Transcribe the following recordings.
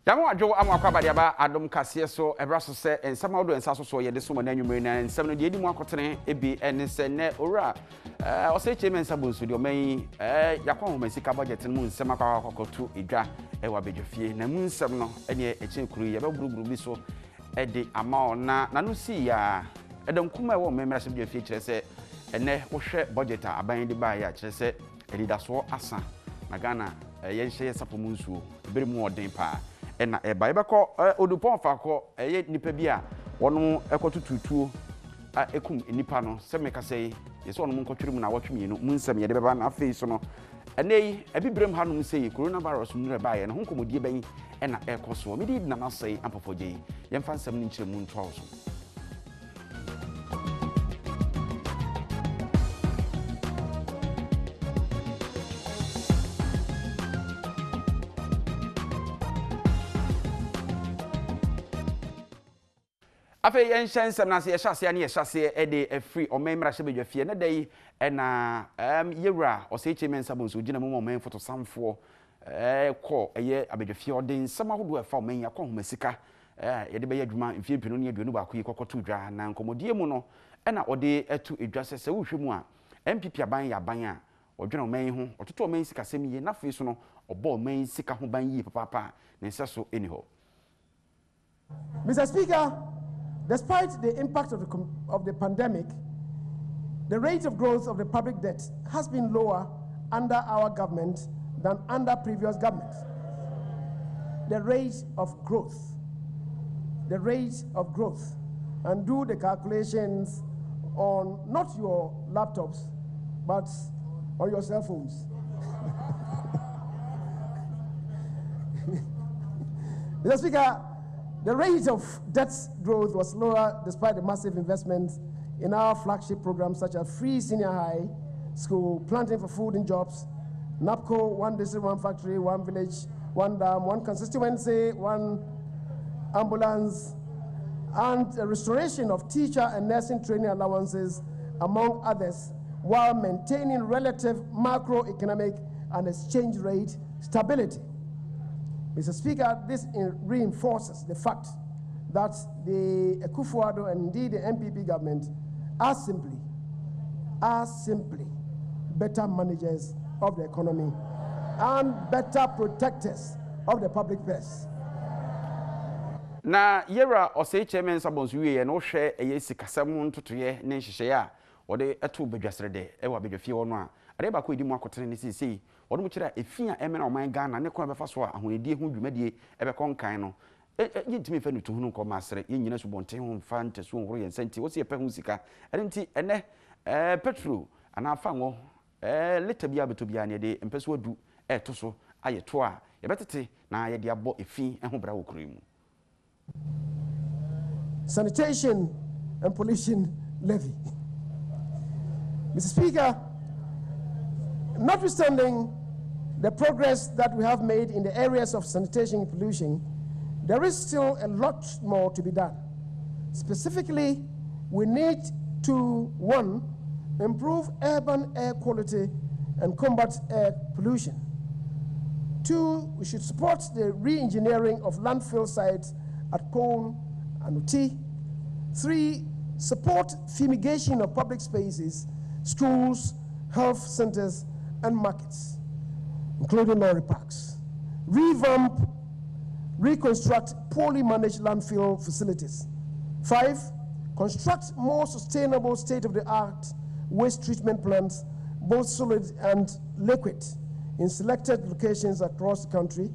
Yamu adwo amwakwa badiaba adom kase so ebraso se ensama odo ensaso so ye de so na nwumre na ensam no de edi mu akotene ebi ene se ne ora ose chemen sabonsu de oman yakwa homasika budget mu nsema kwa akokotu edwa ewa bedwafie na mu nsem no ene eche kuru ye be guruguru bi so ede ama ona na no si ya ede nkuma ewo memra se bedwafie kire se ene wo hwe budget aban de ba ya kire se edida so asa na Ghana ye nhye sapo mu nsuo ebere mu odin pa ena eba ebekọ odupon fakọ eye nipa bi a wono ekotututuo ekum nipa no se meka sei yeso wono nkotwere mu na wotwe no mu nsem ye de beba na afei so no enei ebibrem hanom sei coronavirus mu reba ye no honkomodie ban ena ekoso mi di na na sei ampofogye yemfa nsem ni nkyere mu ntwa so afa yen hyensem na se yehase ne yehase ede afri omemra hye bedwafie ne dai na yewra oseche mensabonso gina mu omen foto samfo ko eye abedwafie odin sama hodo afa omen yakọ homasika yede be yadwuma mfie pino ne aduonu ba ko yikokoto dwa na nkomodie mu no na ode atu edwa sese wo hwemu a MPP aban ya ban a odwena omen ho ototo omen sika semiye na fe so no obo omen sika ho ban yi papa ne nse so eni ho. Mr. Speaker, despite the impact of the pandemic, the rate of growth of the public debt has been lower under our government than under previous governments. The rate of growth, and do the calculations on not your laptops, but on your cell phones. Mr. Speaker, the rate of debt growth was lower despite the massive investments in our flagship programs such as free senior high school, planting for food and jobs, NAPCO, 1 district, 1 factory, 1 village, 1 dam, 1 constituency, 1 ambulance, and a restoration of teacher and nursing training allowances, among others, while maintaining relative macroeconomic and exchange rate stability. Mr. Speaker, this reinforces the fact that the Akufo-Addo and indeed the MPP government are simply better managers of the economy and better protectors of the public purse. Na yera osei chairman sabonsu ye no hwe eye sikasam ntotoye ne nhyehyeye a wode eto bedwasrede ewa bedwafie wono a ade ba ko edi mu akotene ne sisi wono mu kira efia emena oman Ghana ne ko befa so a ahonedie ho dwumadie ebe konkan no yintimi fa nutu hunu ko masere yenyina so bonten ho mfa nteso horo ye nsenti wo se epa hu sika ade nti ene petrol ana fa ngo liter bia beto bia ne de empeso adu to so ayeto a ye betete na ye de abo efi ho bra wo kuru mu. Sanitation and pollution levy. Mr. Speaker, notwithstanding the progress that we have made in the areas of sanitation and pollution, there is still a lot more to be done. Specifically, we need to, 1, improve urban air quality and combat air pollution. 2, we should support the re-engineering of landfill sites at Cone and Uti. 3, support fumigation of public spaces, schools, health centers, and markets, including lorry parks. Revamp, reconstruct poorly managed landfill facilities. 5, construct more sustainable state-of-the-art waste treatment plants, both solid and liquid, in selected locations across the country.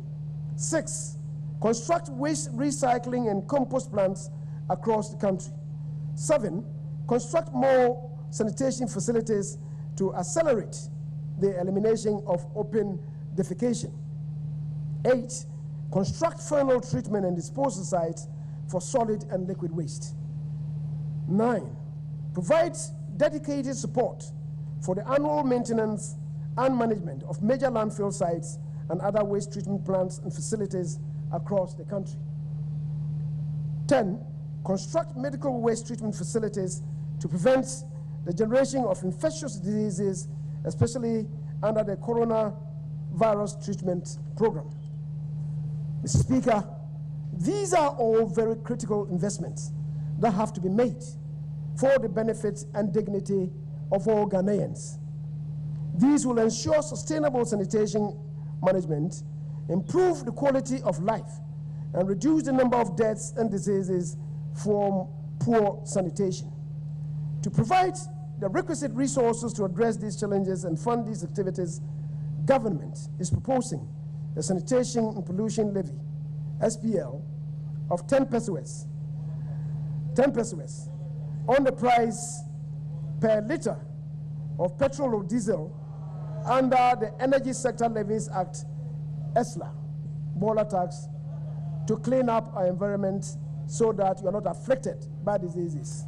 6, construct waste recycling and compost plants across the country. 7, construct more sanitation facilities to accelerate the elimination of open defecation. 8, construct final treatment and disposal sites for solid and liquid waste. 9, provide dedicated support for the annual maintenance and management of major landfill sites and other waste treatment plants and facilities across the country. 10, construct medical waste treatment facilities to prevent the generation of infectious diseases, especially under the coronavirus treatment program. Mr. Speaker, These are all very critical investments that have to be made for the benefit and dignity of all Ghanaians. These will ensure sustainable sanitation management, improve the quality of life, and reduce the number of deaths and diseases from poor sanitation. To provide the requisite resources to address these challenges and fund these activities, government is proposing a sanitation and pollution levy, SPL, of 10 pesos on the price per litre of petrol or diesel under the Energy Sector Levies Act, ESLA, boiler tax, to clean up our environment so that you are not afflicted by diseases.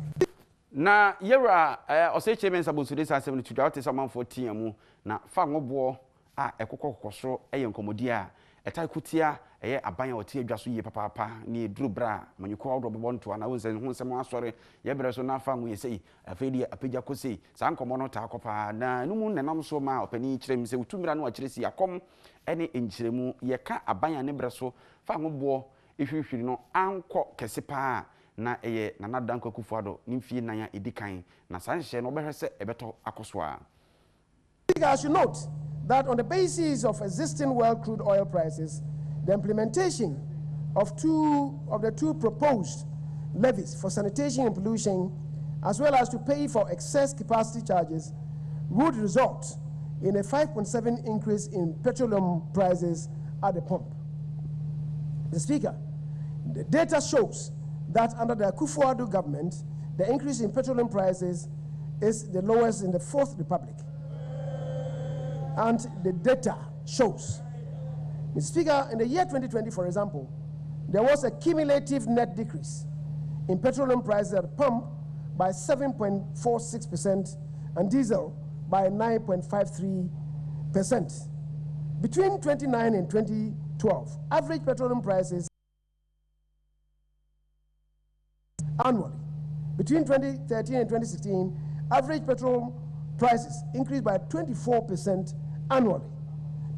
Na yera oseche men sabu sude sa 72 dwate saman 14 amu na fa ngobo a ekokokosoro eyenkomodi a etaikutia eye aban a otie adwaso yie papa ni eduru bra manyuko awdo bebo nto ana wonse hu nsem asore ye bere so na fa nwu yesei afedi apagya kosei sa nkomo no ta akopa na numu nenam so ma opani kirem se utumira no akiresi akom ene enchiremu ye ka aban a ne bere so fa ngobo ehwehwiri no anko kese pa na eye nana danko kufuado nimfie nanya edikan na sanhye no behwese ebeto akoswa. I should note that on the basis of existing world crude oil prices, the implementation of the two proposed levies for sanitation and pollution, as well as to pay for excess capacity charges, would result in a 5.7% increase in petroleum prices at the pump. The Speaker, the data shows that under the Akufo-Addo government, the increase in petroleum prices is the lowest in the Fourth Republic. And the data shows. Mr. Speaker, in the year 2020, for example, there was a cumulative net decrease in petroleum prices at the pump by 7.46% and diesel by 9.53%. Between 2009 and 2012, average petroleum prices annually. Between 2013 and 2016, average petrol prices increased by 24% annually.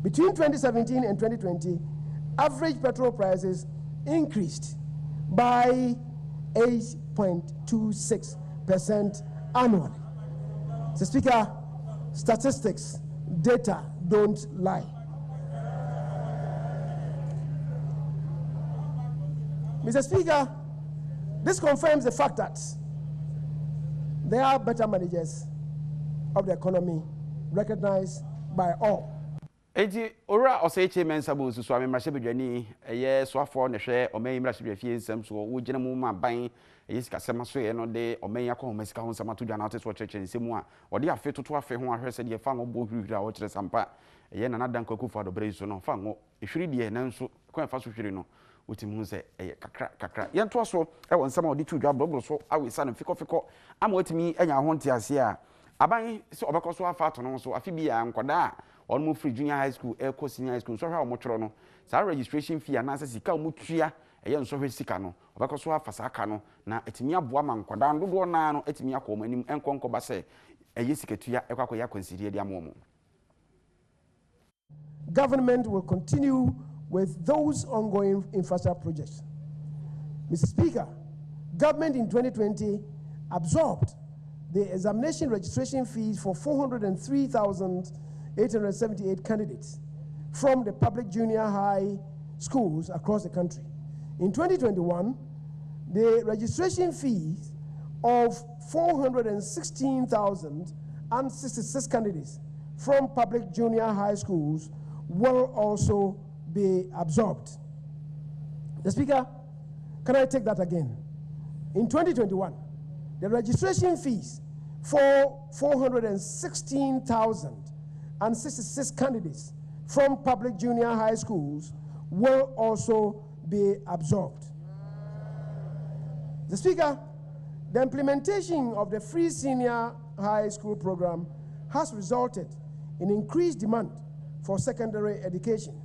Between 2017 and 2020, average petrol prices increased by 8.26% annually. Mr. Speaker, statistics, data don't lie. Mr. Speaker, this confirms the fact that there are better managers of the economy recognized by all. Eji ora oseche mensa bu susu amemrahye bedwani eye soafo ne hwe oman mrahye bedwafie nsam so wo gina mu ma ban eye sika sema so ye no de oman akọ masika ho nsama to dwana ote so cheche nsemu a ode afe toto afe ho ahwese de fa ngo bo hwihwira a wo kire sampa eye nana danko Akufo Addo brei so no fa ngo ehwiri de na nso kwa fa so hwiri no wotimu se eye kakra yento so e won nsama ode tudwa brobro so awesa no fikofiko ama otimi anya ho ntiase a aban se obekoso afa to no so afi bia nkoda on free junior high school eco senior high school so hwa omotro no sa registration fee anasa sika omutua eye nso hwe sika no obekoso afa saka no na etimi aboa ma nkoda ndodo na no etimi akọ manim enkonko ba se eye sikatua ekwakọ ya consider dia momo. Government will continue with those ongoing infrastructure projects. Mr. Speaker, government in 2020 absorbed the examination registration fees for 403,878 candidates from the public junior high schools across the country. In 2021, the registration fees of 416,066 candidates from public junior high schools will also be absorbed. The Speaker, can I take that again? In 2021, the registration fees for 416,066 candidates from public junior high schools will also be absorbed. The Speaker, the implementation of the free senior high school program has resulted in increased demand for secondary education.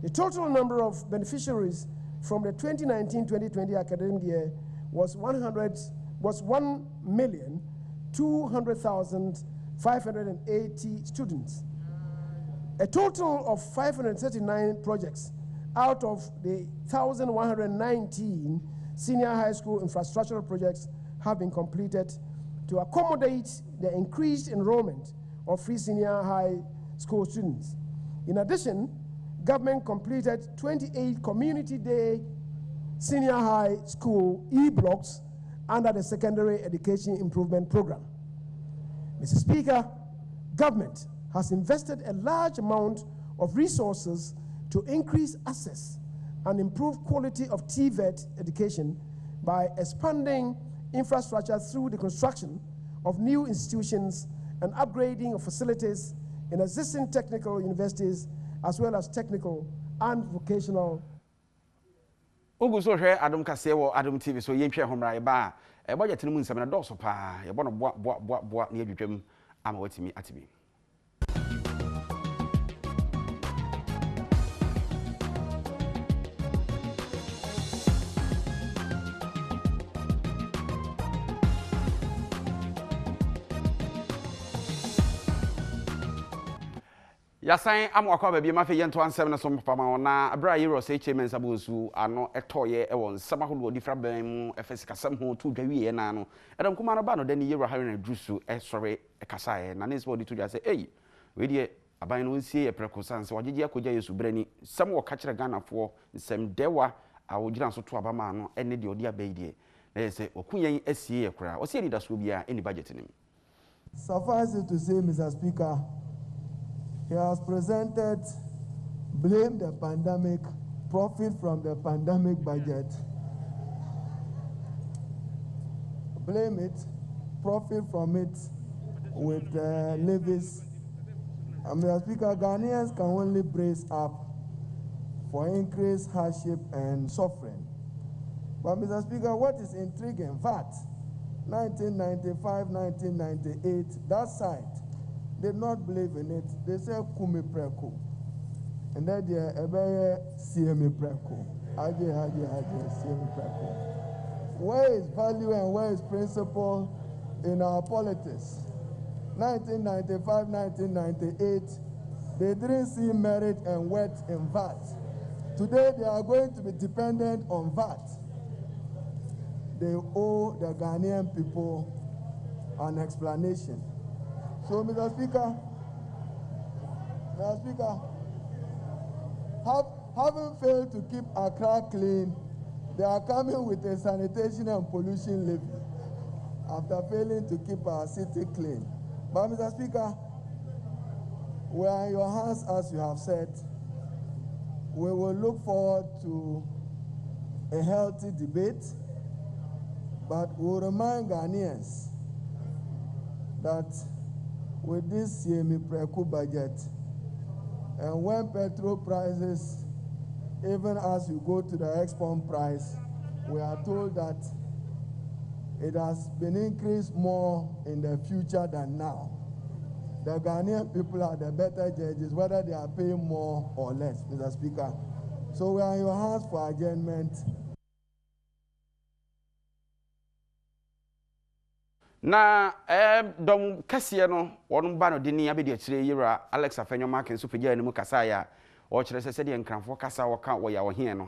The total number of beneficiaries from the 2019-2020 academic year was 1,200,580 students. A total of 539 projects out of the 1,119 senior high school infrastructural projects have been completed to accommodate the increased enrollment of free senior high school students. In addition, government completed 28 community day senior high school e-blocks under the Secondary Education Improvement Program. Mr. Speaker, government has invested a large amount of resources to increase access and improve quality of TVET education by expanding infrastructure through the construction of new institutions and upgrading of facilities in existing technical universities as well as technical and vocational. Ogu so hwe Adom kase wo Adom TV so yentwe homra ba e budget no mu nsam na doso pa ye bono boa na adwudwam ama watimi atimi. Yasan amwakwa ba bi ma fe yento ansem na so mpama na abra yero SEHWI nsabonsu ano etoye e won samahodo difra ban mu efesikasam ho to dwawie na no edam kuma no ba no dani yero hare na drusu e sore e kasae na nesbo di to dwa se ei we die aban no nsie e prekosanse wagege akogya yesu brani sam wo ka kire ganafo nsem dewa a wogira so to abama no ene de odi abaidie na se okuyen asie ekura o se ni daso bia eni budget nim. Suffice it to say, Mr. Speaker, he has presented blame the pandemic, profit from the pandemic budget. Blame it, profit from it with levies. Mr. Speaker, Ghanaians can only brace up for increased hardship and suffering. But Mr. Speaker, what is intriguing, VAT, 1995, 1998, that side did not believe in it. They said Kumi Preko. And then they CME Preko. Haji, CME Preko. Where is value and where is principle in our politics? 1995, 1998, they didn't see merit and worth in VAT. Today they are going to be dependent on VAT. They owe the Ghanaian people an explanation. So, Mr. Speaker, having failed to keep Accra clean, they are coming with a sanitation and pollution levy after failing to keep our city clean. But, Mr. Speaker, we are in your hands, as you have said. We will look forward to a healthy debate, but we will remind Ghanaians that with this semi-preku budget, and when petrol prices, even as you go to the export price, we are told that it has been increased more in the future than now. The Ghanaian people are the better judges, whether they are paying more or less, Mr. Speaker. So we are in your hands for adjournment. Na dom kase no wonu ba no de ni abedi akire yira Alex Afenyo Markin so pagya animu kasa ya o kire se de nkranfo kasa wo ka wo ya wo he no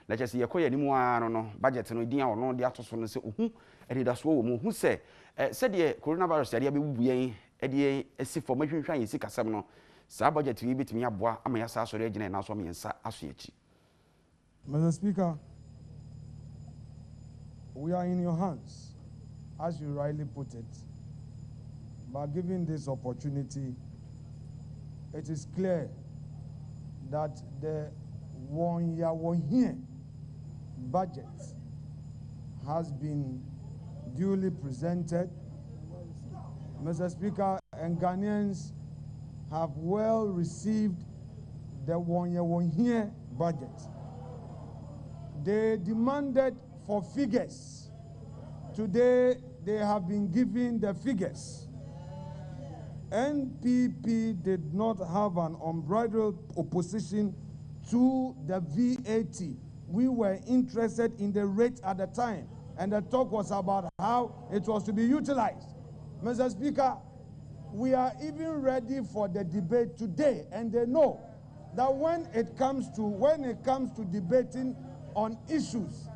na kire se yekoya animu ano no budget no din a wo no de atoso no se ohu edidaso wo mu hu se de coronavirus ya bebubu yen de esi fo mahwehwan yesi kasam no sa budget wi betimi aboa ama ya sa sori agina na so mensa aso echi. Mr. Speaker, we are in your hands, as you rightly put it. By giving this opportunity, it is clear that the 1 year budget has been duly presented. Mr. Speaker, and Ghanaians have well received the 1 year budget. They demanded for figures. Today, they have been given the figures. NPP did not have an unbridled opposition to the VAT. We were interested in the rate at the time, and the talk was about how it was to be utilized. Mr. Speaker, we are even ready for the debate today, and they know that when it comes to debating on issues,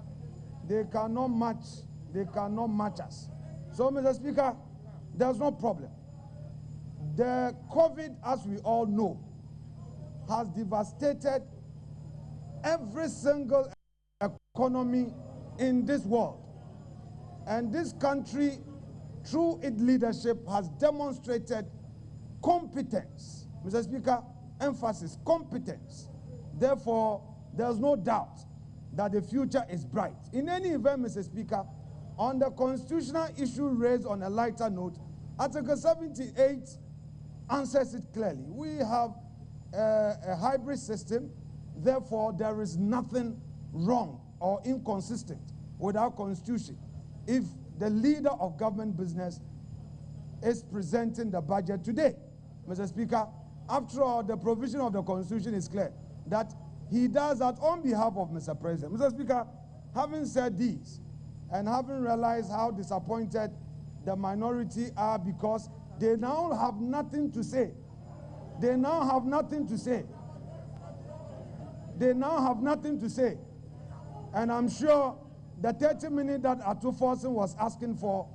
they cannot match us. So, Mr. Speaker, there's no problem. The COVID, as we all know, has devastated every single economy in this world. And this country, through its leadership, has demonstrated competence. Mr. Speaker, emphasis, competence. Therefore, there's no doubt that the future is bright. In any event, Mr. Speaker, on the constitutional issue raised on a lighter note, Article 78 answers it clearly. We have a hybrid system, therefore there is nothing wrong or inconsistent with our constitution if the leader of government business is presenting the budget today. Mr. Speaker, after all, the provision of the constitution is clear that he does that on behalf of Mr. President. Mr. Speaker, having said this and having realized how disappointed the minority are because they now have nothing to say. They now have nothing to say. They now have nothing to say. And I'm sure the 30 minutes that Atu Forsen was asking for,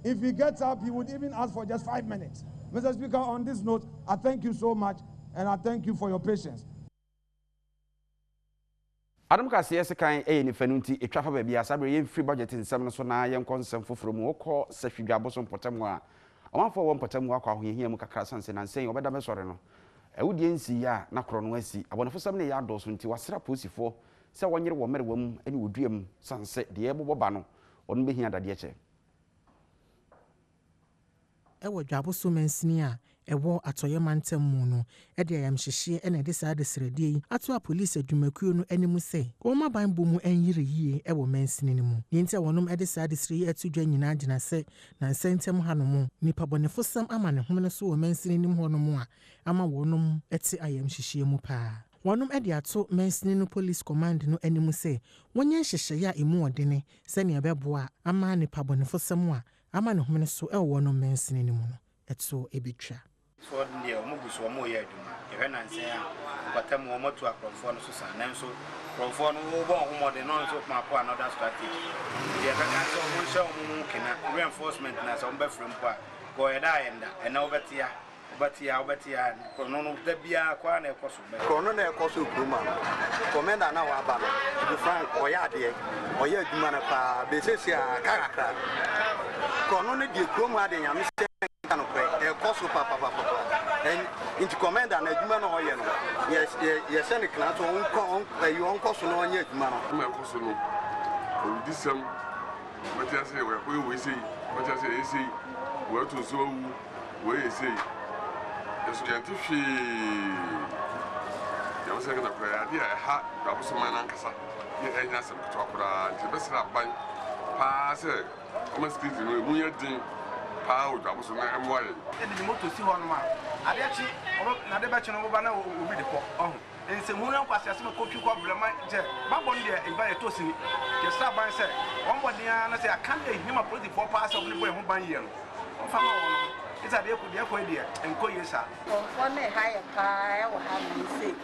if he gets up, he would even ask for just 5 minutes. Mr. Speaker, on this note, I thank you so much, and I thank you for your patience. Adam Kasiye kan ni fanunti etwa fa ba bia sabre ye free budget nsem no so na ye nkonsem foforo mu okọ SEHWI aboso mpotemu a omanfo wo mpotemu akọ ahohia mu kakra sanse na nsen obeda mesore no ewudie nsi ya na kro no asi abonefo sam ne ya adoso nti wasra posifo se wonyere wo mere wam ani woduam sanse de ye bobo ba no onu behia dade eche ewo dwaboso mansini a ewo atoye mantem mu no e de ayam hyehye e na de saa de srade yi ato a police adwumakuo no animu se wo ma ban bo mu enyire yie ewo mansini ni mu yenti wonom e de saa de sre yi atudwa nyina gina se na nsentem ha no mu nipa bonefo sam ama ne homene so wo mansini ni mu honom a ama wonom ete ayam hyehye mu pa wonom e de ato mansini no police command no animu se wonye hyehye ya emu odene se ne beboa ama nipa bonefo sam a ama ne homene so e wonom mansini ni mu no eto ebitwa so de o muguso mo ye aduma e na nse a kwatam o moto akrofo no so san nanso krofo no wo bon homode no so ma ko another strategy ye ka kan so mo sha mo kena reinforcement na so mba frem po a go ye da yenda e na obetia kono no da bia kwa na ekoso me kono na ekoso kruma komenda na wa ba no to frank oya de oya aduma na pa be sesi a kakra kono ne de kruma de nyame se no kwe ekoso papa and into commander na aduma no oye no yes any class on you on koso no onye aduma no me koso no disam what you say we say what you say we to so we say the scientific you say na kwa idea ha abuso man ankasa ye enya sem to akura the best ban pa say o must be no mu yedin pa o abuso na emwaye e di moto si ho no ma ade chi na de ba chi no ba na obi de ko ohun ense mu ran kwase asem ko twi ko blema je babon de e ba e to sini ye sa ban say won body na say akan de hima police for pass of ni boy ho ban ye no o fa ma won it's a de ko enko yesa for na high pa we have say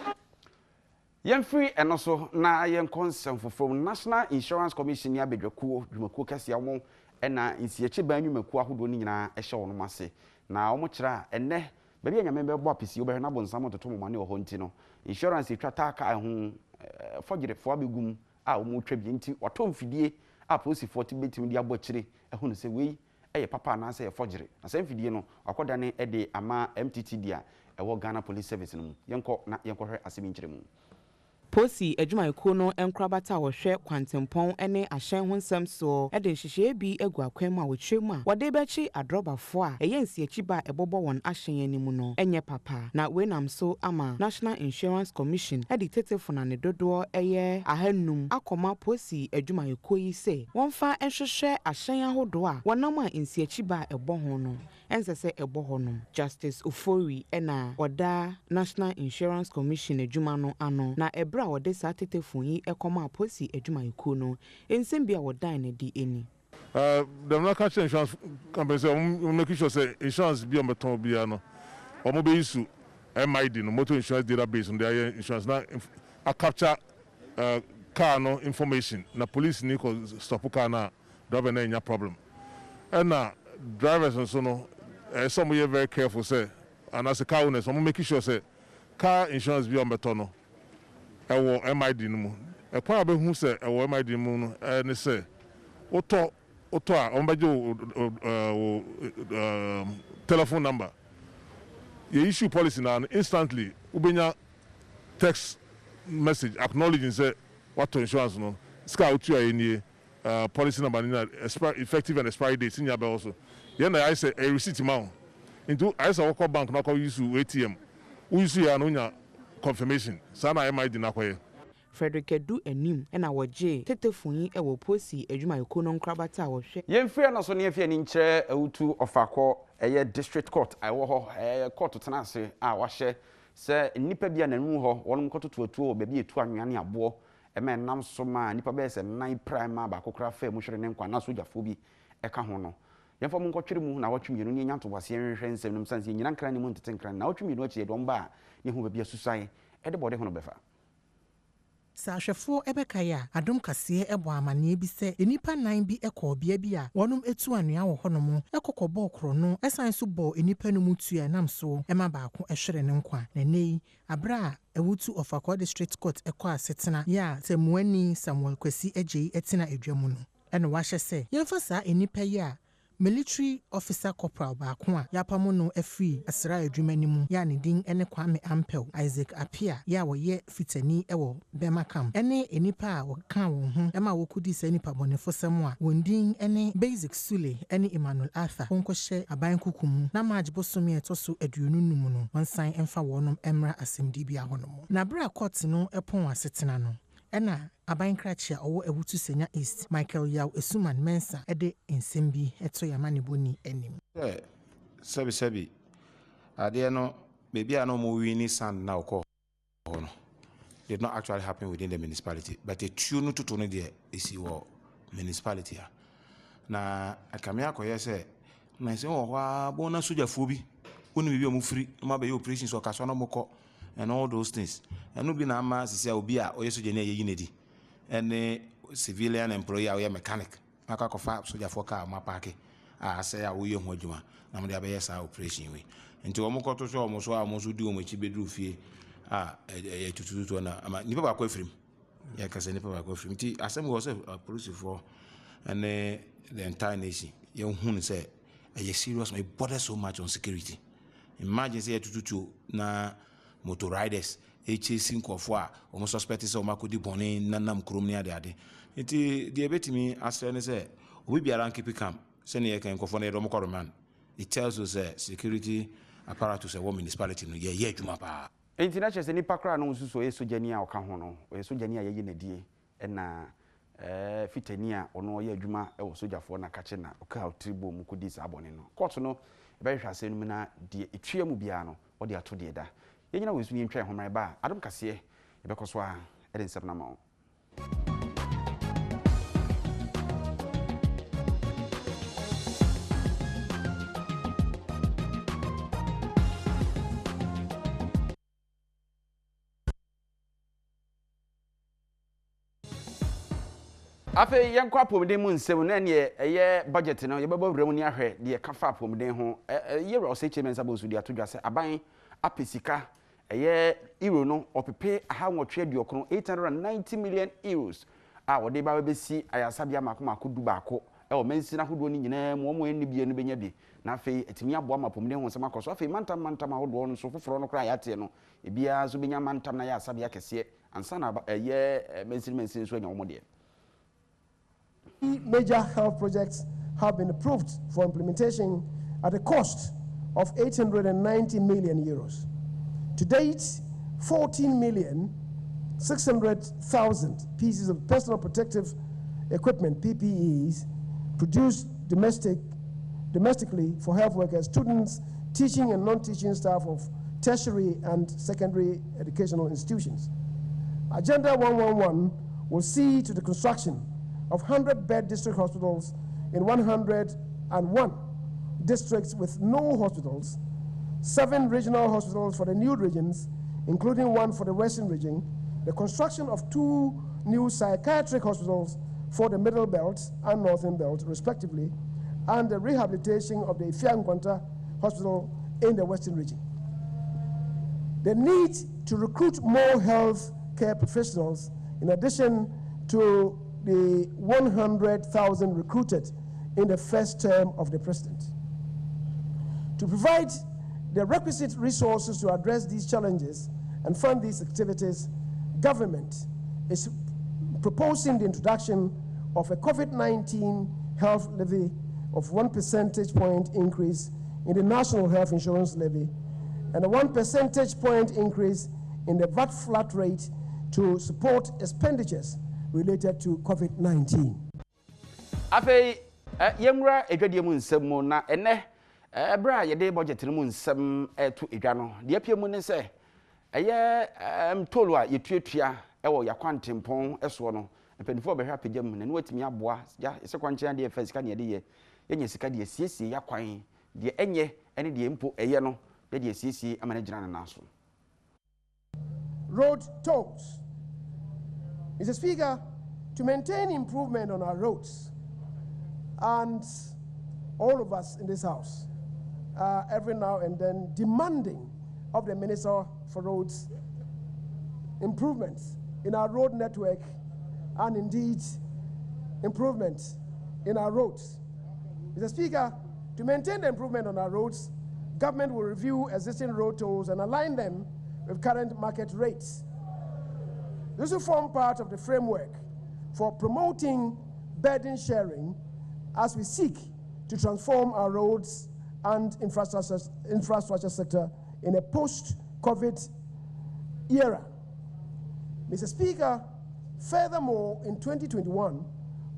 yen free eno so na yen consent from National Insurance Commission ya bedwakuo dwumakuo kase awon ena insieche ban dwumakuo ahodo ni nyina ehye wono mase na omo kira enne bari anyame bebo apisi obe na bonsam toto mo mane oho nti no insurance etwata ka ho fogire fo abegum a omo twabie nti otom fidie a posifo tibetim di abokire ehunu se wei eye papa na se fogire na se fidie no akoda ne ede ama MTT dia ewo Ghana Police Service no yenko na yenko hwe asemi nkire mu Posi adwumayeko no enkrabata wo hwe kwantempon ene ahyen honsam so ede hihye bi egu akwam a wotwem a wode bechi adrobafo a eyensi achiba ebobo won ahyen animu no enye papa na wenam so ama National Insurance Commission ede tetefo na ne dodo eye ahannum akoma posi adwumayeko yi se wonfa enhwehwe ahyen ahodo a wonam a ensi achiba ebo ho no ensese ebo ho no Justice Ofori ena oda National Insurance Commission adwuma no ano na bra wode sa tetefon yi ekoma posi adwumayeko no ensem bia wodan na di eni the local insurance company say make sure say insurance be on beton bia no omo be isu MID no motor insurance database on their insurance na a capture car no information na police ni ko stop car na driver na nya problem and na drivers also no some are very careful say and as a car owner some make sure say car insurance be on better no ewo MID no mu e kwa be hu say ewo MID mu no ne say oto a on bajo telephone number you issue policy now instantly ubenya text message acknowledging say what to insurance no ska utu any policy number na effective and expiry date in your also yeah na I say a receipt amount into I say work bank na call use ATM we use ya no nya confirmation sana MID na kwaye Frederick Edu enim na woje tetefun e wo posi adwumayeko no nkrabata wo hwe yemfia na so ne yefia ni nkyere awutu ofako eye district court awo ho court tenase a wahye se nipa bia nanu ho wonum kotototuo be bia etu anwane abo eme nam so ma nipa be se nan prime ba kokra fa mu hwere ne nkwa na sojafo bi eka ho no yemfa mu nkotwere mu na watwemienu ni nyanto wase nhwehwe nsem nim sanse nyina nkran ni mu ntete nkran na watwemienu achi edom ba ne hu be bia susan ede bode ho no befa Sahwefo ebekaya adom kase ebo amane bi se enipa nan bi ekobia bi a wonum etu anua wo honom ekokobọ kro no esan so bo enipa no mutu anam so ema baako ehwere ne nkwa na nei abra ewutu ofako district court ekọ asetena ya temuani Samuel Kwesi ejei etina edwamu no eno wahye se yemfa saa enipa yi a military officer corporal baako a yapamo no afri asra adwumanimu ya ne din ene Kwame Ampel Isaac Apia ya woye fitani ewo Bemakam ene enipa a woka wo ho ema wokudi sa nipa bonefosam a wondin ene Basic Sule ene Emmanuel Arthur wonkɔhye aban kukum na maage bosomi etoso aduonunum no wansan emfa wonom emra asɛmdi bia honom na bra court no epon asetena no ena aban krachia owo ewutu senya East Michael Yaw Esuman Mensa ede ensembi eto yamane boni enim sebi ade no maybe I know more winning sand now call no did not actually happen within the municipality but a tune to turn there is your municipality na akamia koye say na say wa bona soja fobi oni bibi o mu free ma be operations o kaso na moko and all those things and no be na ma sisi obi a oye soja na ye yinedi and civilian employee or mechanic aka kofa soja for car ma park a say a wo ye ho adwuma na mo de abe yes operation we nti wo mo koto so mo so a mo so di o mo chi bedru fie a tututu na ama nipa ba ko afrim ya ka se nipa ba ko afrim nti asem go say police for and the entire nation ye hu say a serious me bother so much on security. Imagine say tututu na motor riders chasing kofo a o suspect say o makodi boni nanam krom ni ade nti de betimi asre ne say obi biara keep calm say ne kan kofo na do mo man. It tells us security apparatus a municipality no ye adwuma pa international se nipa kra no nsuso ye sojani a oka ho no ye sojani a ye nedie na fitani a ono ye adwuma e wo sojafo na kache na oka otribo mu kodi sa abone no court no e be hwase no na de etwia mu bia no wo de ato de da ye nyina wesu ni ntwa homai ba adom kase e be koso a e de nsem na ma wo afi yankwa pomden mu nsem na ne eye budget no ye baba wura mu ni ahwe de kafa pomden ho ye wura oseche mensa bosu de atodwa se aban apesika eye euro no opepe aha nwotwe aduokron 890 million euros a wode ba besi ayasabia makoma du baako e o mensina hodo ni nyina mu omo enni bie no benya bi na afi etimi aboa mapomden ho nsem akoso afi mantam ahodo no so foforo no kra yate no ebia so benya mantam na ya asabia kese ansa na eye mensin so anya omode. Major health projects have been approved for implementation at a cost of 890 million euros. To date, 14,600,000 pieces of personal protective equipment, PPEs, produced domestically for health workers, students, teaching and non-teaching staff of tertiary and secondary educational institutions. Agenda 111 will see to the construction of 100-bed district hospitals in 101 districts with no hospitals, 7 regional hospitals for the new regions, including one for the Western region, the construction of 2 new psychiatric hospitals for the Middle Belt and Northern Belt, respectively, and the rehabilitation of the Ifeanyi Hospital in the Western region. The need to recruit more health care professionals, in addition to the 100,000 recruited in the first term of the president. To provide the requisite resources to address these challenges and fund these activities, government is proposing the introduction of a COVID-19 health levy of 1 percentage point increase in the national health insurance levy and a 1 percentage point increase in the VAT flat rate to support expenditures related to COVID-19. Ape yemra edwadie mu nsem mu na ene ebra yede budget mu nsem etu edwa no de apie mu ne se eye tolu a yetuatua ewo yakwantempon eso no mpendifo behwa pagam ne watimi aboa ya sekwankye de efasika ne de yenye sika de siesie yakwan de enye ene de mpo eye no de siesie amane gina na so. Road tolls. Mr. Speaker, to maintain improvement on our roads, and all of us in this house, every now and then demanding of the Minister for Roads improvements in our road network and indeed improvements in our roads. Mr. Speaker, to maintain the improvement on our roads, government will review existing road tolls and align them with current market rates. This will form part of the framework for promoting burden sharing as we seek to transform our roads and infrastructure sector in a post-COVID era. Mr. Speaker, furthermore, in 2021,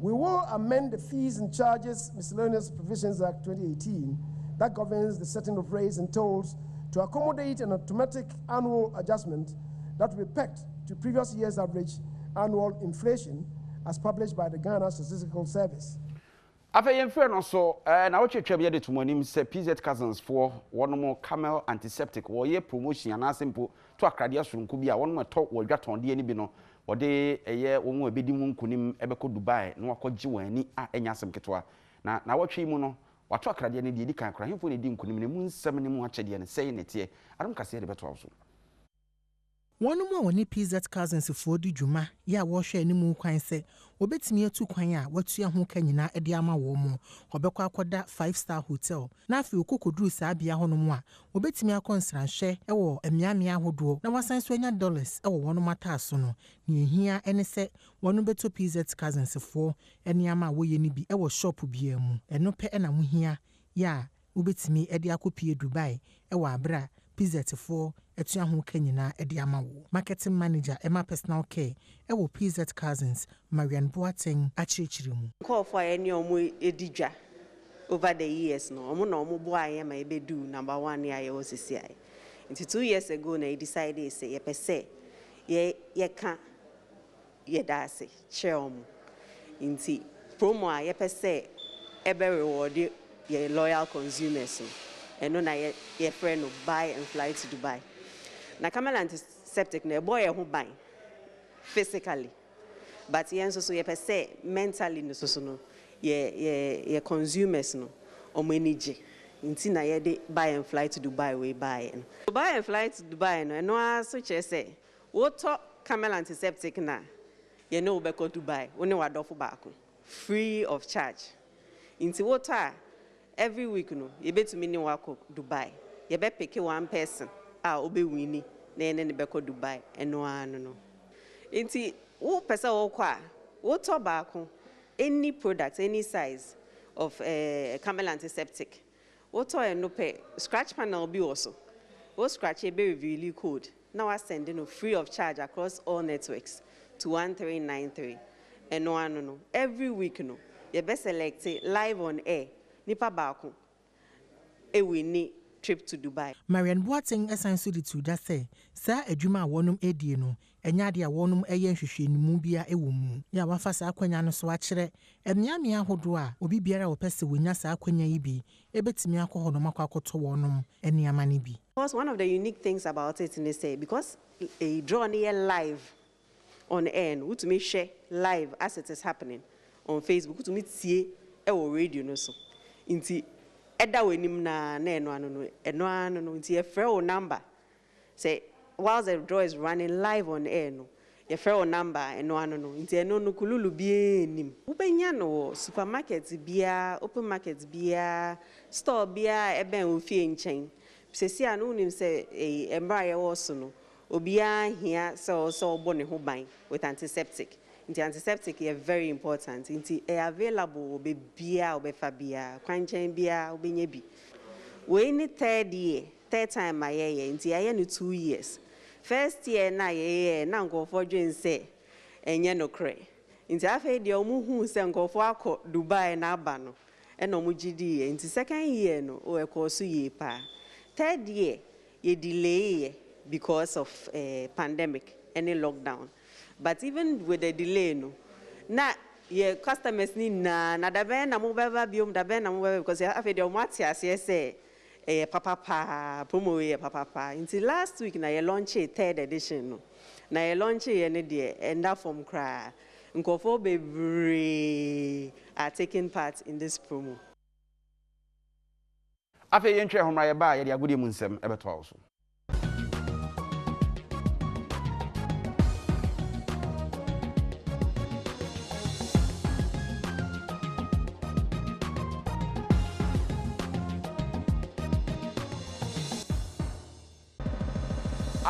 we will amend the Fees and Charges Miscellaneous Provisions Act 2018 that governs the setting of rates and tolls to accommodate an automatic annual adjustment that will be pegged to previous year's average annual inflation as published by the Ghana Statistical Service. After yemfre no so na woche twam ye de tumonim se PZ Cousins for one more camel antiseptic wo ye promotion na simple to akrade asurunku bi a won mo to wo dwaton de ani bi no wo de eye wo mo ebedi mu nkunim ebeko Dubai na wakogye wani a enya asem ketwa na wotwe mu no wato akrade ne de kan kra hemfo ne di nkunim ne mu nsem ne mu akyede ne sey ne tie adom kase de beto aso. One more when PZ Cousins for the Juma, ya wash any more kwan say, Obetimi atu kwan a watu ya ho kanyina ede ama wo mo, obekwa akoda 5-star hotel. Na afi okokoduru saa bia ho no mo a, obetimi akonsran hye ewo emiamia ahodo na wasan so anya dollars ewo wono mata so no. Ni ehia ene se wono beto PZ Cousins for ene ama wo ye ni bi ewo shop bia mu. Eno pe na mo hia ya obetimi ede akopie Dubai ewo abra PZ for etua ho kanyina ede ama wo. Marketing manager Emma Personal Care ewo PZ Cousins Marian Boateng achirichiri mu. Call for any omo edidwa over the years no. Omo na omo bo aye ma ebedu number 1 ya ye osisi. Into 2 years ago na decided say ye pese ye ka ye dase share omo. Inti promo a ye pese ebe reward ye loyal consumers. And no na ye friend no buy and fly to Dubai. Na camel antiseptic na boy who buy physically, but ye so ye per se mentally no so no ye consumers no omenije nti na ye de buy and fly to Dubai we buy no buy and fly to Dubai no aso che say wo to camel antiseptic na ye no be go Dubai woni wadofo baako free of charge nti wo to every week no ye betumi ni wako Dubai ye be pick one person obe wini na ene ne beko Dubai eno anu no nti wo pesa wo kwa wo to baako any product any size of camel antiseptic wo to eno pe scratch panel bi also wo scratch e be reveal code now I send no free of charge across all networks to 1393 eno anu no every week no ye be select live on air nipa baako e wini trip to Dubai. Marian Boateng esan so di to da say sa adwuma a wonum edie no enya de a wonum eye nhwehwenimu bia ewo mu ya wafa sa akwanya no so akere emiamia hodo a obi biara wo pese wonya sa akwanya yi bi ebetimi akọ hono makwakoto wonum eniama ne bi. Because one of the unique things about it in this say because a draw near live on air no to me share live as it is happening on Facebook to me tie e wo radio no so inti eda wenim na eno ano no nti e frɛ o number say while the draw is running live on air no e frɛ o number eno ano no nti eno no kululu bia nim ubenya no supermarket bia open market bia store bia eben ofie nkyɛn sesi anu nim say embra ye wo so no obia here so obo ne ho ban with antiseptic. The antiseptic is very important. It's available be bia obefa bia kwanchen bia obenye bi. We ni third time my year into I no 2 years. First year na year na nkofo dwen say enye no kre. Into afa de omu hu say nkofo akọ Dubai na aba no e no mu gidi into second year no o ekoso ye pa. Third year ye delay because of pandemic any lockdown. But even with the delay, no, na your customers need na da ben na mo beba biom da ben na mo beba because after the matia say papa promo ye papa. Until last week na your launch a third edition no. Na your launch ye ne de and that from cry. Nkofo bebre are taking part in this promo. After you enter home right by ya good munsem ebeto also.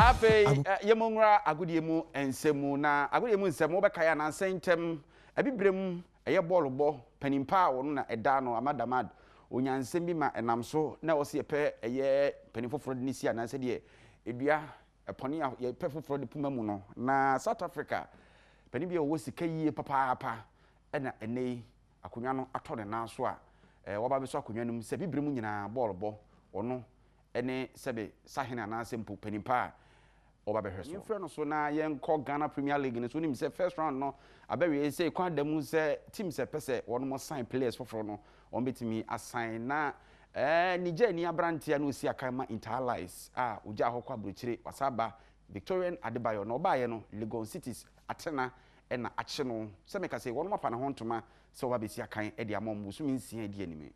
Ape yemongra agudie ensemu na agudie nsemu obekaya na sentem abibrem eye ball bo panimpa wono na eda no amadamad onyansem bi ma enam so na wo se yepe eye panimfoforo de nisi ana se de edua epone ye pe foforo de puma mu no na South Africa panim bi wo sika yie papa na enei akonwa no ato ne na so a wo ba be so akonwa no se bibrem nyina ball bo wono ene sebe sahina na sempo panimpa oba be hweso yefre no so na yenko Ghana Premier League ne so nim se first round no abewe say kwa damu se team se pese wono mo sign players foforo no on betimi assign na Niger ni abrantia no si akama Interlies uja hokwa bruchire wasaba Victorian Adebayo no ba ye no Legon Cities atena na ache no se meka say wono mafa na hontoma se oba be si akan e de amom so minsia de anime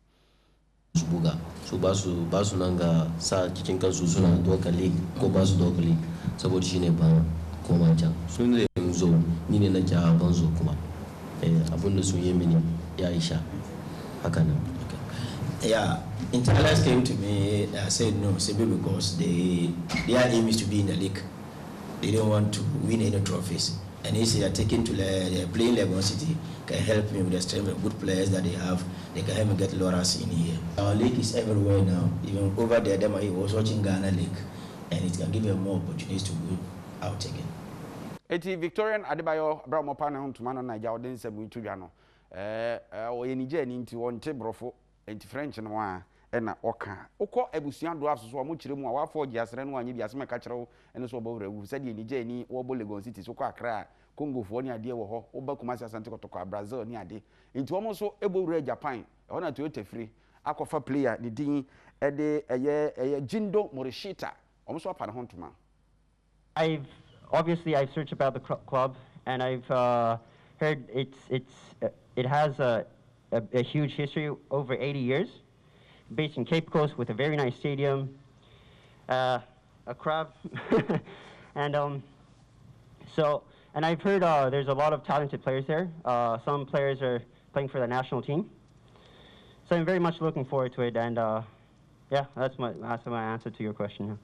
Subuga so basu nanga sa cikin kansu suna doka league ko basu doka league saboda shine ba koma can sun da yanzu ni ne na ja ban zo kuma abun da sun yi mini ya isha haka nan yeah Interlies came to me I said no simply because their aim is to be in the league. They don't want to win any trophies. And he said, taking to the playing Legon City can help me with the strength of good players that they have. They can help me get Loras in here. Our league is everywhere now. Even over there, he was watching Ghana League, and it can give you more opportunities to go out again. Eti Victorian Adebayo Abramo Pana hon to man on Naija odin se mu tudwa no. O ye Niger ni nti won te brofo enti French no a na oka. Ukọ ebusuan do aso so mo kire mu a wa fo giasere no anya biase me ka kire wo ene so obawura wu se de Niger ni wo bo Legon City so kwa Accra Congo fo ni ade wo ho oba Kumasi Asante Kotoko Brazil ni ade enti wo mo so ebowura Japan ho na Toyota free akofa player ni din ede eye Jindo Morishita wo mo so apa na hontuma. I've searched about the club and I've heard it has a huge history over 80 years. Based in Cape Coast with a very nice stadium, a crowd, and I've heard there's a lot of talented players there. Some players are playing for the national team, so I'm very much looking forward to it. And yeah, that's my answer to your question.